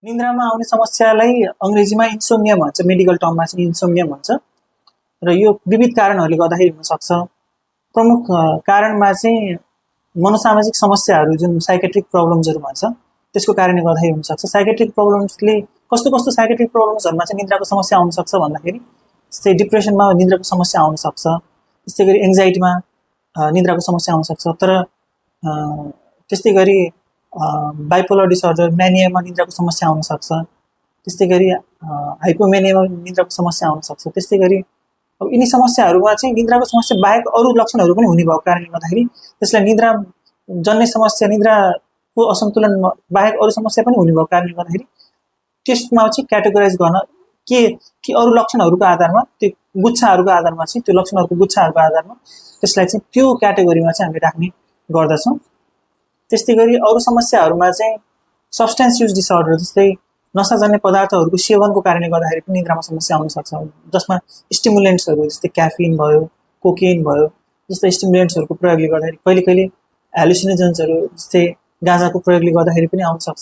निन्द्रामा आउने समस्यालाई अङ्ग्रेजीमा इन्सोम्निया भन्छ, मेडिकल टर्ममा चाहिँ इन्सोम्निया भन्छ र यो विविध कारणहरूले गर्दाखेरि हुनसक्छ। प्रमुख कारणमा चाहिँ मनोसामाजिक समस्याहरू जुन साइकेट्रिक प्रब्लम्सहरू भन्छ त्यसको कारणले गर्दाखेरि हुनसक्छ। साइकेट्रिक प्रब्लम्सले कस्तो कस्तो साइकेट्रिक प्रब्लम्सहरूमा चाहिँ निद्राको समस्या आउन सक्छ भन्दाखेरि जस्तै डिप्रेसनमा निद्राको समस्या आउन सक्छ, त्यस्तै गरी एङ्जाइटीमा निद्राको समस्या आउन सक्छ। तर त्यस्तै गरी बाइपोलर डिसअर्डर म्यानियामा निद्राको समस्या आउन सक्छ, त्यस्तै गरी हाइपोमेनियामा निद्राको समस्या आउन सक्छ। त्यस्तै गरी अब यिनी समस्याहरूमा चाहिँ निद्राको समस्या बाहेक अरू लक्षणहरू पनि हुने भएको कारणले गर्दाखेरि त्यसलाई निद्रा जन्य समस्या, निद्राको असन्तुलन बाहेक अरू समस्या पनि हुने भएको कारणले गर्दाखेरि त्यसमा चाहिँ क्याटेगोराइज गर्न कि अरू लक्षणहरूको आधारमा, त्यो गुच्छाहरूको आधारमा चाहिँ त्यो लक्षणहरूको गुच्छाहरूको आधारमा त्यसलाई चाहिँ त्यो क्याटेगोरीमा चाहिँ हामीले राख्ने गर्दछौँ। त्यस्तै गरी अरू समस्याहरूमा चाहिँ सब्सटेन्स युज डिसअर्डर जस्तै नशाजन्य पदार्थहरूको सेवनको कारणले गर्दाखेरि पनि निद्रामा समस्या आउन सक्छ, जसमा स्टिमुलेन्ट्सहरू जस्तै क्याफिन भयो, कोकेन भयो जस्तै स्टिमुलेन्ट्सहरूको प्रयोगले गर्दाखेरि कहिले कहिले ह्यालुसिनोजेन्सहरू जस्तै गाँजाको प्रयोगले गर्दाखेरि पनि आउन सक्छ।